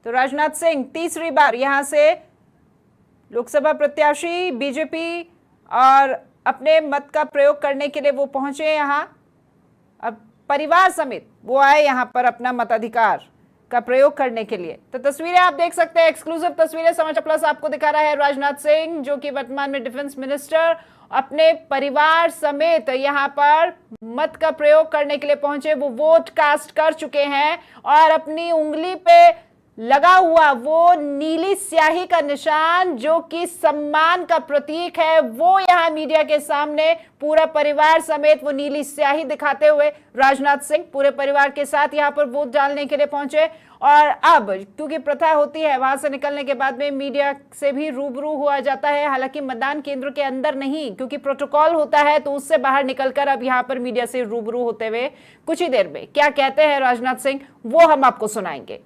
तो राजनाथ सिंह तीसरी बार यहां से लोकसभा प्रत्याशी बीजेपी और अपने मत का प्रयोग करने के लिए वो पहुंचे यहां। अब परिवार समेत वो आए यहां पर अपना मताधिकार का प्रयोग करने के लिए। तो तस्वीरें आप देख सकते हैं, एक्सक्लूसिव तस्वीरें समाचार प्लस आपको दिखा रहा है। राजनाथ सिंह जो कि वर्तमान में डिफेंस मिनिस्टर अपने परिवार समेत यहां पर मत का प्रयोग करने के लिए पहुंचे। वो वोट कास्ट कर चुके हैं और अपनी उंगली पे लगा हुआ वो नीली स्याही का निशान जो कि सम्मान का प्रतीक है, वो यहां मीडिया के सामने पूरा परिवार समेत वो नीली स्याही दिखाते हुए राजनाथ सिंह पूरे परिवार के साथ यहां पर वोट डालने के लिए पहुंचे। और अब क्योंकि प्रथा होती है वहां से निकलने के बाद में मीडिया से भी रूबरू हुआ जाता है, हालांकि मतदान केंद्र के अंदर नहीं, क्योंकि प्रोटोकॉल होता है, तो उससे बाहर निकलकर अब यहां पर मीडिया से रूबरू होते हुए कुछ ही देर में क्या कहते हैं राजनाथ सिंह वो हम आपको सुनाएंगे।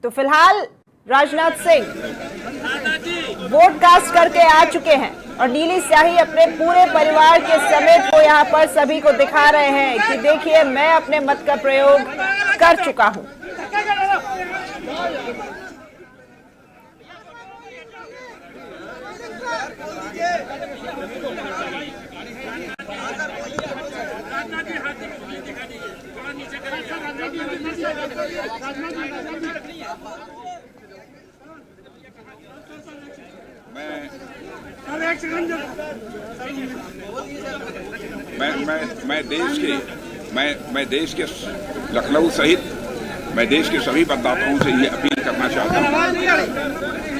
तो फिलहाल राजनाथ सिंह वोट कास्ट करके आ चुके हैं और नीली स्याही अपने पूरे परिवार के समेत वो यहाँ पर सभी को दिखा रहे हैं कि देखिए मैं अपने मत का प्रयोग कर चुका हूं। मैं देश के लखनऊ सहित मैं देश के सभी मतदाताओं से ये अपील करना चाहता हूँ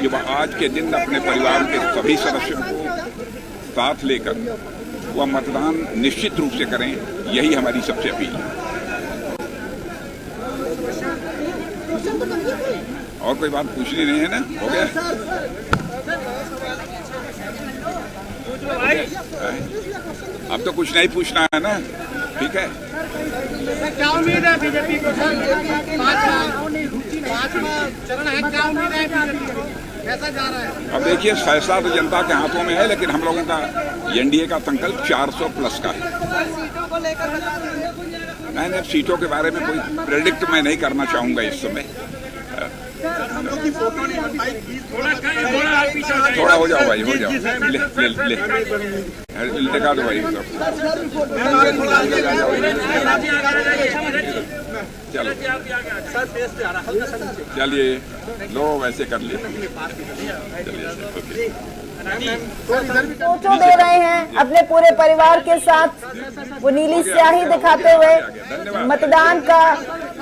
कि वह आज के दिन अपने परिवार के सभी सदस्यों को साथ लेकर वह मतदान निश्चित रूप से करें, यही हमारी सबसे अपील है। और कोई बात पूछनी नहीं है ना? हो गया? अब तो कुछ नहीं पूछना है ना? ठीक है। क्या उम्मीद है बीजेपी को? पांचवा चरण है, क्या उम्मीद है बीजेपी को? कैसा जा रहा है? अब देखिए फैसला तो जनता के हाथों में है, लेकिन हम लोगों का एनडीए का संकल्प 400 प्लस का है। सीटों को लेकर बता दीजिए। नहीं, सीटों के बारे में कोई प्रेडिक्ट मैं नहीं करना चाहूंगा इस समय। थोड़ा हो जाओ भाई, हो जाओ, ले दिखा दो भाई। चलो चलिए, लो वैसे कर लिए। फोटो दे रहे हैं अपने पूरे परिवार के साथ, वो नीली स्याही दिखाते हुए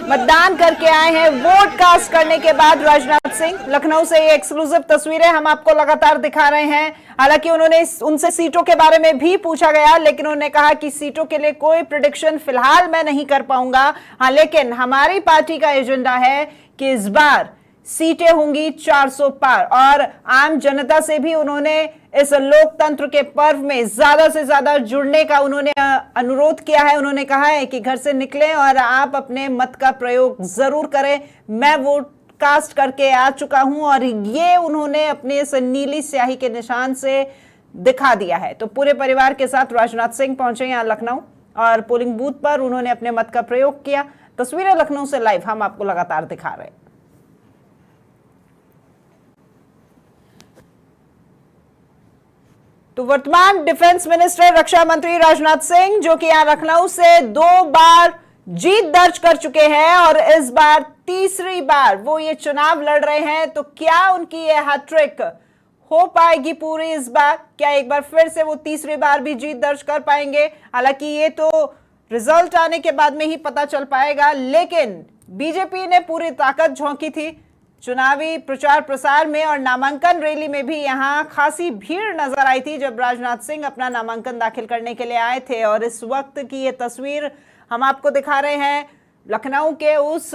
मतदान करके आए हैं। वोट कास्ट करने के बाद राजनाथ सिंह लखनऊ से ये एक्सक्लूसिव तस्वीरें हम आपको लगातार दिखा रहे हैं। हालांकि उन्होंने उनसे सीटों के बारे में भी पूछा गया, लेकिन उन्होंने कहा कि सीटों के लिए कोई प्रेडिक्शन फिलहाल मैं नहीं कर पाऊंगा। हाँ, लेकिन हमारी पार्टी का एजेंडा है कि इस बार सीटें होंगी 400 पार, और आम जनता से भी उन्होंने इस लोकतंत्र के पर्व में ज्यादा से ज्यादा जुड़ने का उन्होंने अनुरोध किया है। उन्होंने कहा है कि घर से निकलें और आप अपने मत का प्रयोग जरूर करें। मैं वोट कास्ट करके आ चुका हूं और ये उन्होंने अपने इस नीली स्याही के निशान से दिखा दिया है। तो पूरे परिवार के साथ राजनाथ सिंह पहुंचे यहां लखनऊ और पोलिंग बूथ पर उन्होंने अपने मत का प्रयोग किया। तस्वीरें लखनऊ से लाइव हम आपको लगातार दिखा रहे हैं। तो वर्तमान डिफेंस मिनिस्टर रक्षा मंत्री राजनाथ सिंह जो कि यहां लखनऊ से 2 बार जीत दर्ज कर चुके हैं और इस बार तीसरी बार वो ये चुनाव लड़ रहे हैं। तो क्या उनकी ये हैट्रिक हो पाएगी पूरी इस बार? क्या एक बार फिर से वो तीसरी बार भी जीत दर्ज कर पाएंगे? हालांकि ये तो रिजल्ट आने के बाद में ही पता चल पाएगा, लेकिन बीजेपी ने पूरी ताकत झोंकी थी चुनावी प्रचार प्रसार में और नामांकन रैली में भी यहां खासी भीड़ नजर आई थी जब राजनाथ सिंह अपना नामांकन दाखिल करने के लिए आए थे। और इस वक्त की ये तस्वीर हम आपको दिखा रहे हैं लखनऊ के उस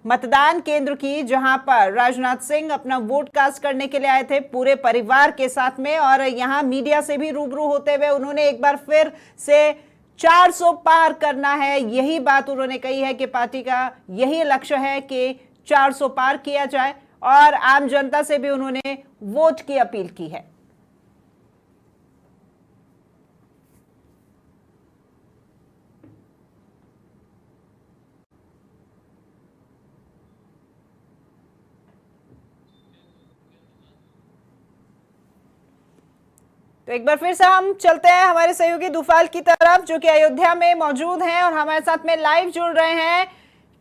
मतदान केंद्र की जहां पर राजनाथ सिंह अपना वोट कास्ट करने के लिए आए थे पूरे परिवार के साथ में। और यहां मीडिया से भी रूबरू होते हुए उन्होंने एक बार फिर से 400 पार करना है, यही बात उन्होंने कही है कि पार्टी का यही लक्ष्य है कि 400 पार किया जाए। और आम जनता से भी उन्होंने वोट की अपील की है। तो एक बार फिर से हम चलते हैं हमारे सहयोगी दुफाल की तरफ, जो कि अयोध्या में मौजूद हैं और हमारे साथ में लाइव जुड़ रहे हैं।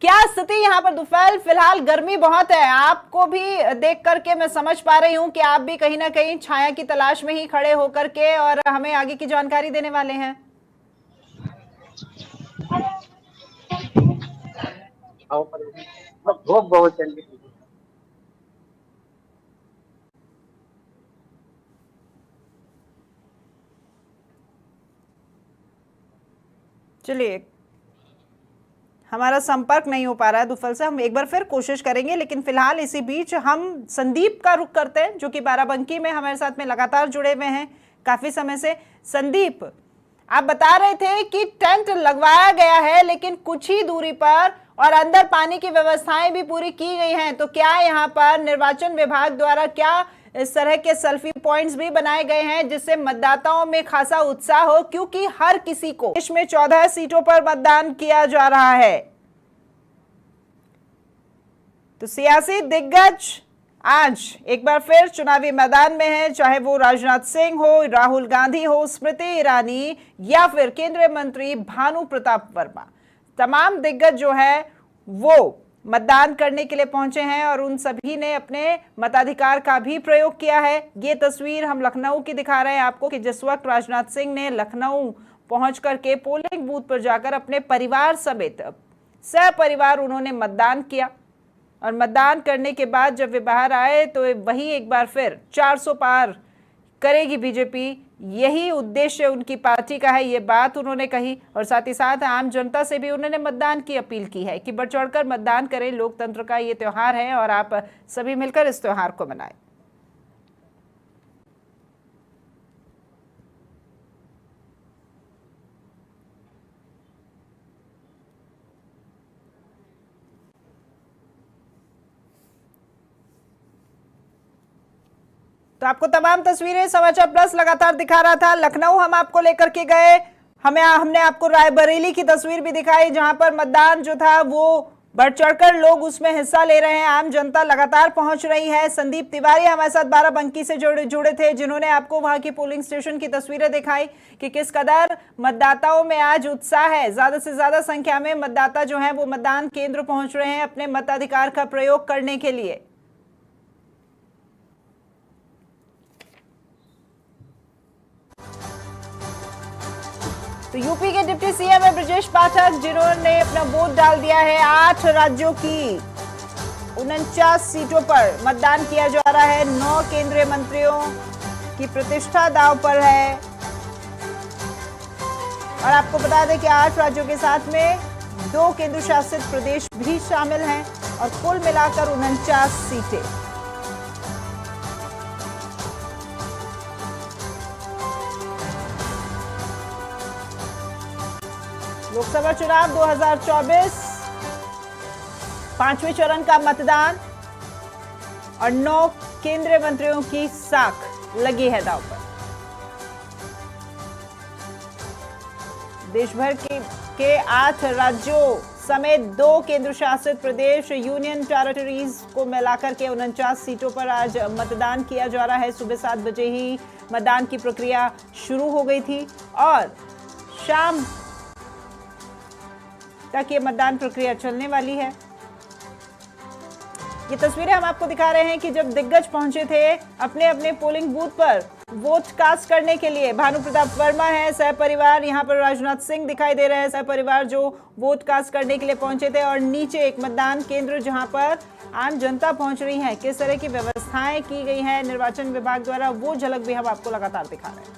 क्या स्थिति यहाँ पर दुफाल? फिलहाल गर्मी बहुत है, आपको भी देख करके मैं समझ पा रही हूँ कि आप भी कहीं ना कहीं छाया की तलाश में ही खड़े होकर के और हमें आगे की जानकारी देने वाले हैं। धूप बहुत चल रही है। चलिए, हमारा संपर्क नहीं हो पा रहा है दुफल से, हम एक बार फिर कोशिश करेंगे। लेकिन फिलहाल इसी बीच हम संदीप का रुख करते हैं, जो कि बाराबंकी में हमारे साथ में लगातार जुड़े हुए हैं काफी समय से। संदीप, आप बता रहे थे कि टेंट लगवाया गया है लेकिन कुछ ही दूरी पर और अंदर पानी की व्यवस्थाएं भी पूरी की गई हैं, तो क्या यहाँ पर निर्वाचन विभाग द्वारा क्या इस तरह के सेल्फी पॉइंट्स भी बनाए गए हैं जिससे मतदाताओं में खासा उत्साह हो? क्योंकि हर किसी को देश में 14 सीटों पर मतदान किया जा रहा है, तो सियासी दिग्गज आज एक बार फिर चुनावी मैदान में है, चाहे वो राजनाथ सिंह हो, राहुल गांधी हो, स्मृति ईरानी या फिर केंद्रीय मंत्री भानु प्रताप वर्मा। तमाम दिग्गज जो है वो मतदान करने के लिए पहुंचे हैं और उन सभी ने अपने मताधिकार का भी प्रयोग किया है। ये तस्वीर हम लखनऊ की दिखा रहे हैं आपको कि जिस वक्त राजनाथ सिंह ने लखनऊ पहुंच करके पोलिंग बूथ पर जाकर अपने परिवार समेत सपरिवार उन्होंने मतदान किया और मतदान करने के बाद जब वे बाहर आए तो वही एक बार फिर 400 पार करेगी बीजेपी, यही उद्देश्य उनकी पार्टी का है, ये बात उन्होंने कही। और साथ ही साथ आम जनता से भी उन्होंने मतदान की अपील की है कि बढ़ चढ़कर मतदान करें, लोकतंत्र का ये त्योहार है और आप सभी मिलकर इस त्योहार को मनाएं। तो आपको तमाम तस्वीरें समाचार प्लस लगातार दिखा रहा था। लखनऊ हम आपको लेकर के गए, हमने आपको रायबरेली की तस्वीर भी दिखाई जहां पर मतदान जो था वो बढ़ चढ़कर लोग उसमें हिस्सा ले रहे हैं, आम जनता लगातार पहुंच रही है। संदीप तिवारी हमारे साथ बाराबंकी से जुड़े थे, जिन्होंने आपको वहां की पोलिंग स्टेशन की तस्वीरें दिखाई कि किस कदर मतदाताओं में आज उत्साह है। ज्यादा से ज्यादा संख्या में मतदाता जो है वो मतदान केंद्र पहुंच रहे हैं अपने मताधिकार का प्रयोग करने के लिए। तो यूपी के डिप्टी सीएम है ब्रजेश पाठक, जिन्होंने अपना वोट डाल दिया है। 8 राज्यों की 49 सीटों पर मतदान किया जा रहा है। 9 केंद्रीय मंत्रियों की प्रतिष्ठा दांव पर है और आपको बता दें कि 8 राज्यों के साथ में 2 केंद्र शासित प्रदेश भी शामिल हैं और कुल मिलाकर 49 सीटें। लोकसभा चुनाव 2024 5वें चरण का मतदान और 9 केंद्रीय मंत्रियों की साख लगी है दांव पर। देश भर के 8 राज्यों समेत 2 केंद्र शासित प्रदेश यूनियन टेरिटरीज को मिलाकर के 49 सीटों पर आज मतदान किया जा रहा है। सुबह 7 बजे ही मतदान की प्रक्रिया शुरू हो गई थी और शाम तक ये मतदान प्रक्रिया चलने वाली है। ये तस्वीरें हम आपको दिखा रहे हैं कि जब दिग्गज पहुंचे थे अपने अपने पोलिंग बूथ पर वोट कास्ट करने के लिए। भानु प्रताप वर्मा है, सहपरिवार, यहाँ पर राजनाथ सिंह दिखाई दे रहे हैं, सहपरिवार जो वोट कास्ट करने के लिए पहुंचे थे। और नीचे एक मतदान केंद्र जहां पर आम जनता पहुंच रही है, किस तरह की व्यवस्थाएं की गई हैं निर्वाचन विभाग द्वारा, वो झलक भी हम आपको लगातार दिखा रहे हैं।